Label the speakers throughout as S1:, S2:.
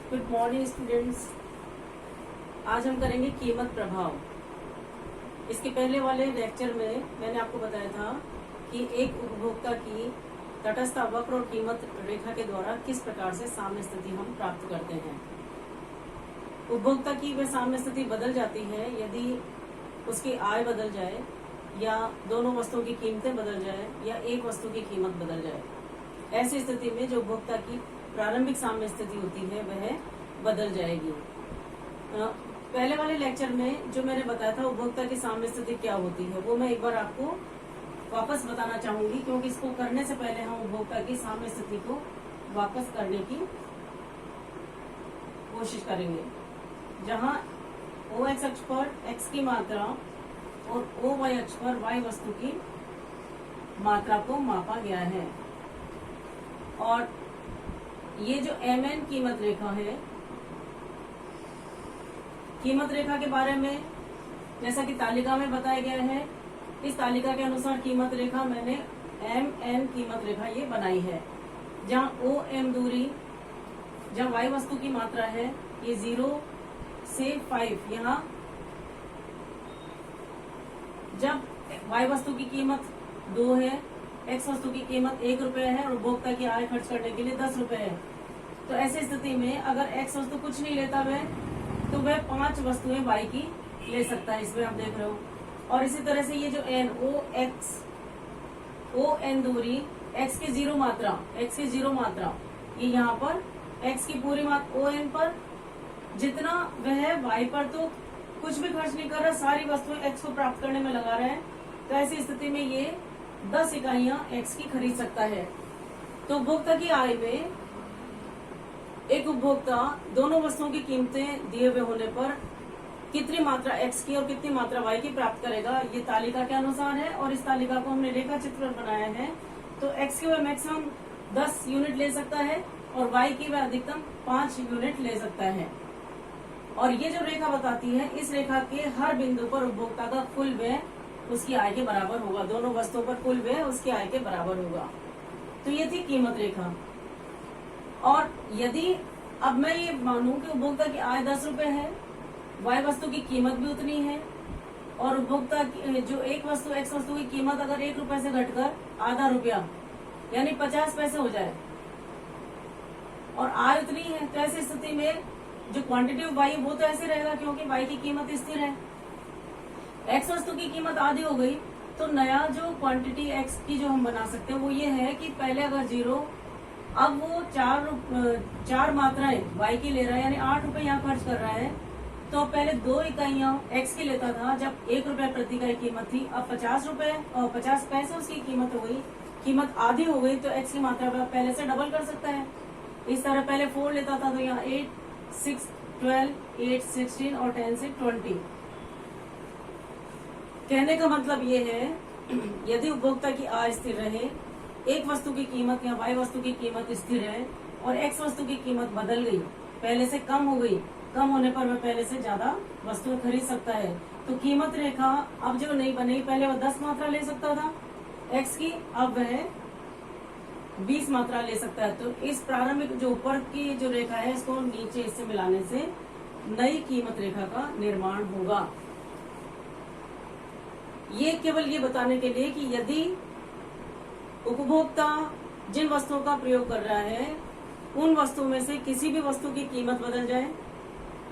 S1: Good morning students. आज हम करेंगे कीमत प्रभाव। इसके पहले वाले लेक्चर में मैंने आपको बताया था कि एक उपभोक्ता की तटस्थ वक्र और कीमत रेखा के द्वारा किस प्रकार से साम्य स्थिति हम प्राप्त करते हैं। उपभोक्ता की वह साम्य स्थिति बदल जाती है यदि उसकी आय बदल जाए, या दोनों वस्तुओं की कीमतें बदल जाए, या एक वस्तु की कीमत बदल जाए। ऐसी स्थिति में जो उपभोक्ता की प्रारंभिक साम्य स्थिति होती है वह बदल जाएगी। पहले वाले लेक्चर में जो मैंने बताया था उपभोक्ता की साम्य स्थिति क्या होती है, वो मैं एक बार आपको वापस बताना चाहूंगी, क्योंकि इसको करने से पहले हम उपभोक्ता की साम्य स्थिति को वापस करने की कोशिश करेंगे। जहां OX अक्ष पर X की मात्रा और OY अक्ष पर Y वस्तु की मात्रा को मापा गया है। और ये जो MN कीमत रेखा है, कीमत रेखा के बारे में जैसा कि तालिका में बताया गया है, इस तालिका के अनुसार कीमत रेखा मैंने MN कीमत रेखा ये बनाई है। जहाँ OM दूरी, जहाँ Y वस्तु की मात्रा है ये 0 से 5, यहाँ जब Y वस्तु की कीमत 2 है, X वस्तु की कीमत 1 रुपए है और उपभोक्ता की आय खर्च करने के लिए 10 रुपए है, तो ऐसी स्थिति में अगर X वस्तु कुछ नहीं लेता वह, तो वह 5 वस्तुएं Y की ले सकता है। इसमें आप देख रहे हो। और इसी तरह से ये जो ON दूरी, X की 0 मात्रा, ये यहाँ पर X की पूरी मात्रा ON पर, जितना वह Y पर तो कुछ भी खर्च नहीं कर रहा, सारी वस्तुएं X को प्राप्त करने में लगा रहे हैं, तो ऐसी स्थिति में ये 10 इकाइयां X की खरीद सकता है। तो उपभोक्ता की आय में एक उपभोक्ता दोनों वस्तुओं की कीमतें दिए हुए होने पर कितनी मात्रा X की और कितनी मात्रा Y की प्राप्त करेगा, ये तालिका के अनुसार है। और इस तालिका को हमने रेखा चित्र बनाया है। तो X की वह मैक्सिमम 10 यूनिट ले सकता है और Y की वह अधिकतम 5 यूनिट ले सकता है। और ये जो रेखा बताती है, इस रेखा के हर बिंदु पर उपभोक्ता का कुल व्यय उसकी आय के बराबर होगा। दोनों वस्तुओं पर कुल व्यय उसकी आय के बराबर होगा। तो ये थी कीमत रेखा। और यदि अब मैं ये मानूं कि उपभोक्ता की आय 10 रुपए है, Y वस्तु की कीमत भी उतनी है, और उपभोक्ता की जो एक वस्तु X वस्तु की कीमत अगर 1 रुपए से घटकर आधा रुपया यानी 50 पैसे हो जाए और आय उतनी है, तो ऐसी स्थिति में जो क्वांटिटी ऑफ Y वो तो ऐसे रहेगा, क्योंकि Y की कीमत स्थिर है। X वस्तु की कीमत आधी हो गई, तो नया जो क्वांटिटी X की जो हम बना सकते हैं वो ये है कि पहले अगर 0, अब वो 4 मात्राएं Y की ले रहा है, यानी 8 रुपए यहाँ खर्च कर रहा है। तो पहले 2 इकाइयां X की लेता था जब 1 रुपए प्रति इकाई कीमत थी, अब 50 रुपए और 50 पैसे उसकी कीमत हो गई, कीमत आधी हो गई, तो X की मात्रा पहले से डबल कर सकता है। इस तरह पहले 4 लेता था, तो यहाँ 8, 6, 12, 8, 16 और 10 से 20। कहने का मतलब ये है, यदि उपभोक्ता की आय स्थिर रहे, एक वस्तु की कीमत या Y वस्तु की कीमत स्थिर है और X वस्तु की कीमत बदल गई, पहले से कम हो गई, कम होने पर वह पहले से ज्यादा वस्तुएं खरीद सकता है। तो कीमत रेखा अब जो नहीं बनेगी, पहले वह 10 मात्रा ले सकता था X की, अब वह 20 मात्रा ले सकता है। तो इस प्रारंभिक जो ऊपर की जो रेखा है, इसको नीचे इससे मिलाने से नई कीमत रेखा का निर्माण होगा। ये केवल ये बताने के लिए कि यदि उपभोक्ता जिन वस्तुओं का प्रयोग कर रहा है, उन वस्तुओं में से किसी भी वस्तु की कीमत बदल जाए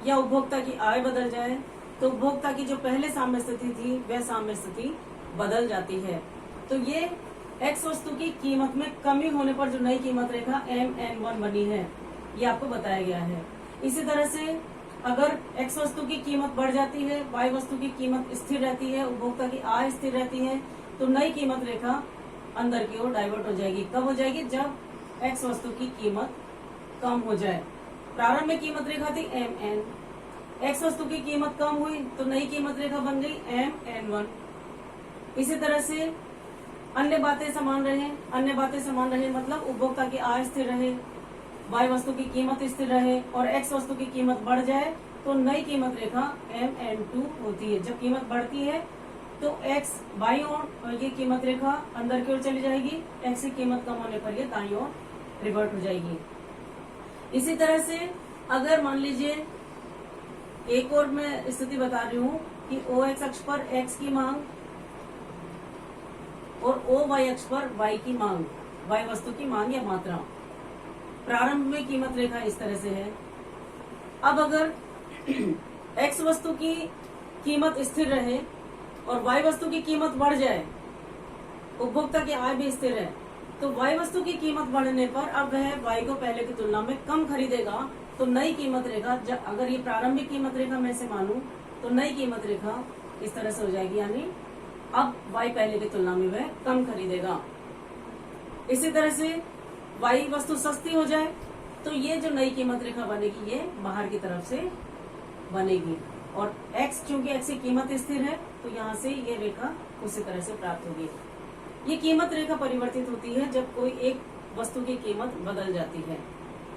S1: या उपभोक्ता की आय बदल जाए, तो उपभोक्ता की जो पहले साम्य स्थिति थी वह साम्य स्थिति बदल जाती है। तो ये X वस्तु की कीमत में कमी होने पर जो नई कीमत रेखा MN1 बनी है, ये आपको बताया गया है। इसी तरह से अगर X वस्तु की कीमत बढ़ जाती है, Y वस्तु की कीमत स्थिर रहती है, उपभोक्ता की आय स्थिर रहती है, तो नई कीमत रेखा अंदर की ओर डाइवर्ट हो जाएगी। कब हो जाएगी? जब X वस्तु की कीमत कम हो जाए। प्रारंभिक कीमत रेखा थी MN, X वस्तु की कीमत कम हुई तो नई कीमत रेखा बन गई MN1। इसी तरह से अन्य बातें समान रहे मतलब उपभोक्ता की आय स्थिर रहे, Y वस्तु की कीमत स्थिर रहे और X वस्तु की कीमत बढ़ जाए, तो नई कीमत रेखा MN2 होती है। जब कीमत बढ़ती है तो X बाई ओर ये कीमत रेखा अंदर की ओर चली जाएगी, X की कीमत कम होने पर ये दाईं ओर रिवर्ट हो जाएगी। इसी तरह से अगर मान लीजिए एक और मैं स्थिति बता रही हूँ कि ओ एक्स अक्ष पर एक्स की मांग और ओ वाई अक्ष पर वाई की मांग, वाई वस्तु की मांग या मात्रा। प्रारंभ में कीमत रेखा इस तरह से है। अब अगर एक्स वस्तु की कीमत स्थिर रहे और वाई वस्तु की कीमत बढ़ जाए, उपभोक्ता की आय भी स्थिर है, तो वाई वस्तु की कीमत बढ़ने पर अब वह वाई को पहले की तुलना में कम खरीदेगा। तो नई कीमत रेखा, अगर ये प्रारंभिक कीमत रेखा मैं से मानूं तो नई कीमत रेखा इस तरह से हो जाएगी, यानी अब वाई पहले की तुलना में वह कम खरीदेगा। इसी तरह से वाई वस्तु सस्ती हो जाए तो ये जो नई कीमत रेखा बनेगी ये बाहर की तरफ से बनेगी, और एक्स चूंकि एक्स की कीमत स्थिर है तो यहाँ से ये रेखा उसी तरह से प्राप्त होगी। ये कीमत रेखा परिवर्तित होती है जब कोई एक वस्तु की कीमत बदल जाती है।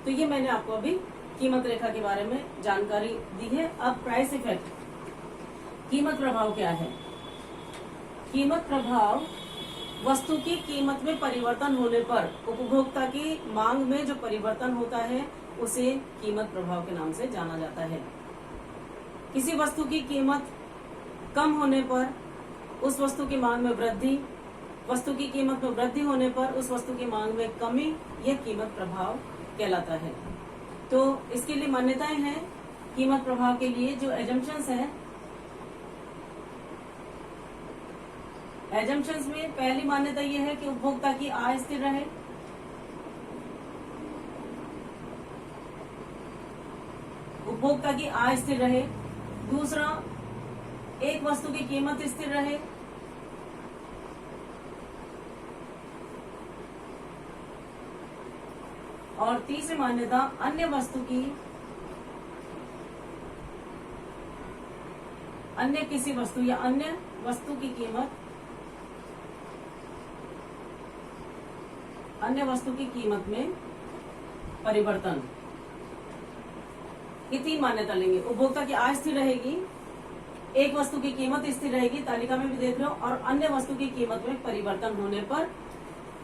S1: तो ये मैंने आपको अभी कीमत रेखा के बारे में जानकारी दी है। अब प्राइस इफेक्ट, कीमत प्रभाव क्या है? कीमत प्रभाव वस्तु की कीमत में परिवर्तन होने पर उपभोक्ता की मांग में जो परिवर्तन होता है उसे कीमत प्रभाव के नाम से जाना जाता है। किसी वस्तु की कीमत कम होने पर उस वस्तु की मांग में वृद्धि, वस्तु की कीमत में वृद्धि होने पर उस वस्तु की मांग में कमी, यह कीमत प्रभाव कहलाता है। तो इसके लिए मान्यताएं हैं कीमत प्रभाव के लिए। जो एजम्पशंस हैं, एजम्पशंस में पहली मान्यता यह है कि उपभोक्ता की आय स्थिर रहे, उपभोक्ता की आय स्थिर रहे। दूसरा, एक वस्तु की कीमत स्थिर रहे। और तीसरी मान्यता, अन्य किसी वस्तु या अन्य वस्तु की कीमत, अन्य वस्तु की कीमत में परिवर्तन। ये तीन मान्यता लेंगे। उपभोक्ता की आय स्थिर रहेगी, एक वस्तु की कीमत स्थिर रहेगी, तालिका में भी देख रहे हो, और अन्य वस्तु की कीमत में परिवर्तन होने पर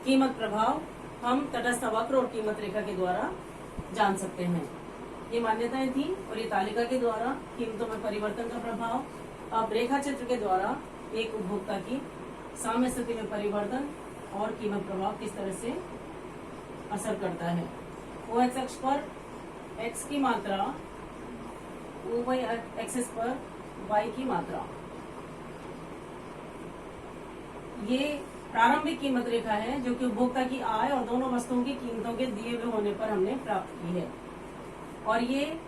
S1: कीमत प्रभाव हम तटस्थ वक्र और कीमत रेखा के द्वारा जान सकते हैं। ये मान्यताएं थी और ये तालिका के द्वारा कीमतों में परिवर्तन का प्रभाव। अब रेखा चित्र के द्वारा एक उपभोक्ता की साम्य स्थिति में परिवर्तन और कीमत प्रभाव किस तरह से असर करता है। ओ एक्स अक्ष पर एक्स की मात्रा, ओ वाई एक्सिस पर वाई की मात्रा। ये प्रारंभिक कीमत रेखा है जो कि उपभोक्ता की आय और दोनों वस्तुओं की कीमतों के दिए हुए होने पर हमने प्राप्त की है। और ये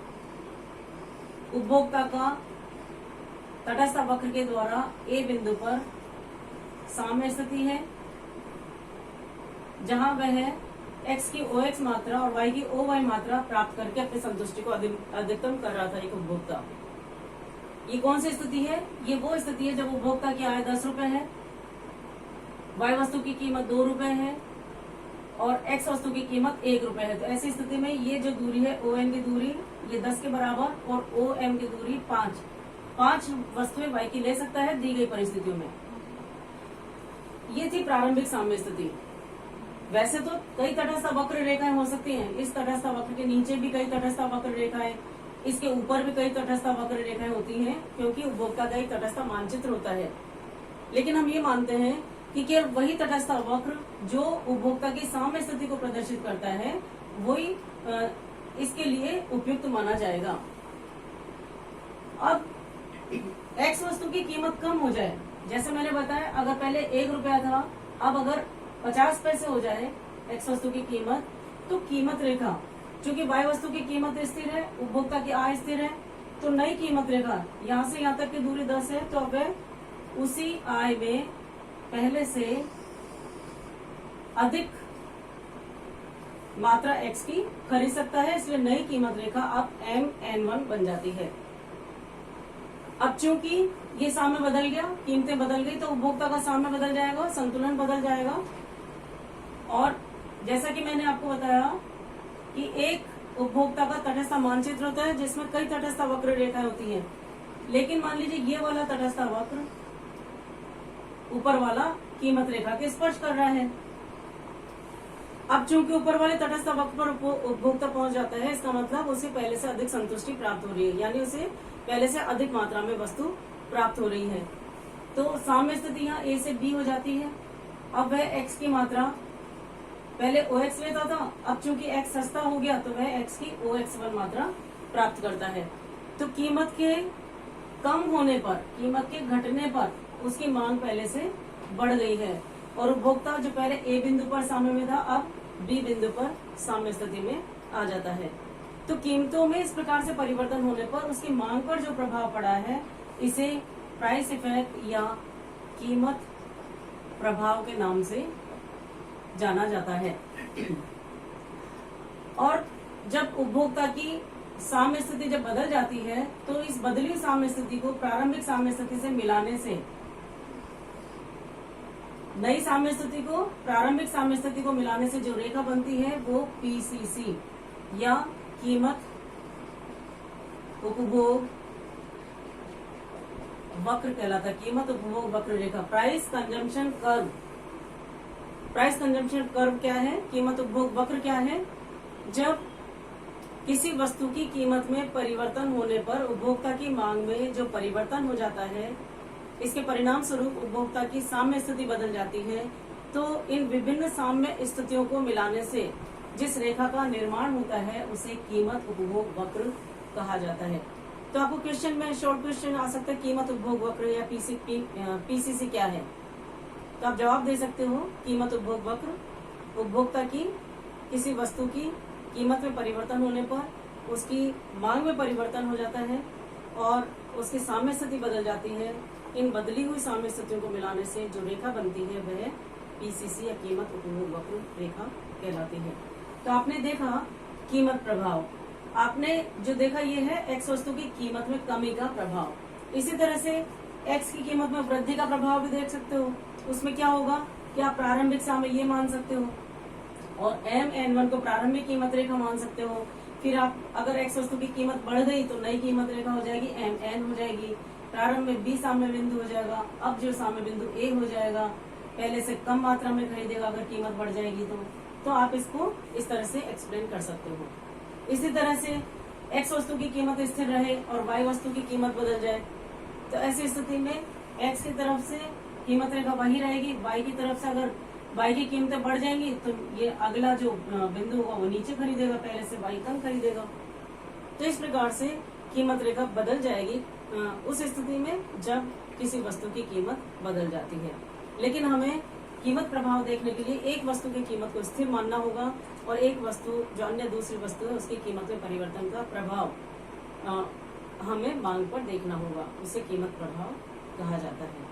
S1: उपभोक्ता का तटस्थ वक्र के द्वारा ए बिंदु पर साम्य स्थिति है, जहां वह एक्स की ओ एक्स मात्रा और वाई की ओ वाई मात्रा प्राप्त करके अपनी संतुष्टि को अधिकतम कर रहा था एक उपभोक्ता। ये कौन सी स्थिति है? ये वो स्थिति है जब उपभोक्ता की आय 10 रुपए है, वाई वस्तु की कीमत 2 रुपए है और एक्स वस्तु की कीमत 1 रुपए है। तो ऐसी स्थिति में ये जो दूरी है ओ एन की दूरी ये 10 के बराबर और ओ एम की दूरी 5 वस्तुएं वाई की ले सकता है दी गई परिस्थितियों में। ये थी प्रारंभिक साम्य स्थिति। वैसे तो कई तटस्थ वक्र रेखाएं हो सकती हैं। इस तटस्थ वक्र के नीचे भी कई तटस्थ वक्र रेखाएं, इसके ऊपर भी कई तटस्थ वक्र रेखाएं होती हैं, क्योंकि उपभोक्ता का एक तटस्थ मानचित्र होता है। लेकिन हम ये मानते हैं कि केवल वही तटस्थ वक्र जो उपभोक्ता की साम्य स्थिति को प्रदर्शित करता है वही इसके लिए उपयुक्त माना जाएगा। अब एक्स वस्तु की कीमत कम हो जाए, जैसे मैंने बताया, अगर पहले 1 रुपया था, अब अगर 50 पैसे हो जाए एक्स वस्तु की कीमत, तो कीमत रेखा, चूंकि वाई वस्तु की कीमत स्थिर है, उपभोक्ता की आय स्थिर है, तो नई कीमत रेखा यहाँ से यहाँ तक की दूरी 10 है, तो अब वह उसी आय में पहले से अधिक मात्रा एक्स की खरीद सकता है। इसलिए नई कीमत रेखा अब MN1 बन जाती है। अब चूंकि ये साम्य बदल गया, कीमतें बदल गई, तो उपभोक्ता का साम्य बदल जाएगा, संतुलन बदल जाएगा। और जैसा कि मैंने आपको बताया कि एक उपभोक्ता का तटस्थ मानचित्र होता है जिसमें कई तटस्थ वक्र रेखाएं होती हैं। लेकिन मान लीजिए ये वाला तटस्थ वक्र ऊपर वाला कीमत रेखा के स्पर्श कर रहा है, अब चूंकि ऊपर वाले तटस्थ वक्र पर उपभोक्ता पहुंच जाता है, इसका मतलब उसे पहले से अधिक संतुष्टि प्राप्त हो रही है, यानी उसे पहले से अधिक मात्रा में वस्तु प्राप्त हो रही है। तो साम्य स्थिति यहाँ ए से बी हो जाती है। अब वह एक्स की मात्रा पहले OX लेता था, अब चूंकि x सस्ता हो गया तो वह x की OX1 मात्रा प्राप्त करता है। तो कीमत के कम होने पर, कीमत के घटने पर उसकी मांग पहले से बढ़ गई है और उपभोक्ता जो पहले ए बिंदु पर साम्य में था अब बी बिंदु पर साम्य स्थिति में आ जाता है। तो कीमतों में इस प्रकार से परिवर्तन होने पर उसकी मांग पर जो प्रभाव पड़ा है इसे प्राइस इफेक्ट या कीमत प्रभाव के नाम से जाना जाता है। और जब उपभोक्ता की साम्य स्थिति जब बदल जाती है तो इस बदली हुई साम्य स्थिति को प्रारंभिक साम्य स्थिति से मिलाने से नई साम्य स्थिति को प्रारंभिक साम्य स्थिति को मिलाने से जो रेखा बनती है वो PCC या कीमत उपभोग वक्र कहलाता है। कीमत उपभोग वक्र रेखा, price consumption curve. Price consumption curve क्या है, कीमत उपभोग वक्र क्या है? जब किसी वस्तु की कीमत में परिवर्तन होने पर उपभोक्ता की मांग में जो परिवर्तन हो जाता है, इसके परिणाम स्वरूप उपभोक्ता की साम्य स्थिति बदल जाती है। तो इन विभिन्न साम्य स्थितियों को मिलाने से जिस रेखा का निर्माण होता है उसे कीमत उपभोग वक्र कहा जाता है। तो आपको क्वेश्चन में शॉर्ट क्वेश्चन आ सकता है, कीमत उपभोग वक्र या PCC क्या है? तो आप जवाब दे सकते हो, कीमत उपभोग वक्र उपभोक्ता की किसी वस्तु की कीमत में परिवर्तन होने पर उसकी मांग में परिवर्तन हो जाता है और उसकी साम्य स्थिति बदल जाती है। इन बदली हुई साम्य स्थितियों को मिलाने से जो रेखा बनती है वह PCC या कीमत उपभोग वक्र रेखा कहलाती है। तो आपने देखा कीमत प्रभाव, आपने जो देखा ये है x वस्तु की कीमत में कमी का प्रभाव। इसी तरह से x की कीमत में वृद्धि का प्रभाव भी देख सकते हो। उसमें क्या होगा कि आप प्रारंभिक साम्य ये मान सकते हो और MN1 को प्रारंभिक कीमत रेखा मान सकते हो। फिर आप अगर x वस्तु की कीमत बढ़ गई तो नई कीमत रेखा हो जाएगी, MN हो जाएगी। प्रारंभ में B साम्य बिंदु हो जाएगा, अब जो साम्य बिंदु A हो जाएगा, पहले से कम मात्रा में खरीदेगा अगर कीमत बढ़ जाएगी तो आप इसको इस तरह से एक्सप्लेन कर सकते हो। इसी तरह से x वस्तु की कीमत स्थिर रहे और y वस्तु की कीमत बदल जाए तो ऐसी स्थिति में x की तरफ से कीमत रेखा वही रहेगी, y की तरफ से अगर y की कीमतें बढ़ जाएंगी तो ये अगला जो बिंदु होगा वो नीचे खरीदेगा, पहले से y कम खरीदेगा। तो इस प्रकार से कीमत रेखा बदल जाएगी उस स्थिति में जब किसी वस्तु की कीमत बदल जाती है। लेकिन हमें कीमत प्रभाव देखने के लिए एक वस्तु की कीमत को स्थिर मानना होगा और एक वस्तु जो अन्य दूसरी वस्तु है उसकी कीमत में परिवर्तन का प्रभाव हमें मांग पर देखना होगा, उसे कीमत प्रभाव कहा जाता है।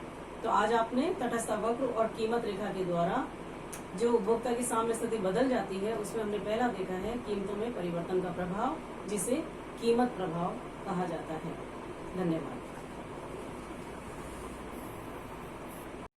S1: तो आज आपने तटस्थ वक्र और कीमत रेखा के द्वारा जो उपभोक्ता की साम्य स्थिति बदल जाती है उसमें हमने पहला देखा है कीमतों में परिवर्तन का प्रभाव, जिसे कीमत प्रभाव कहा जाता है। धन्यवाद।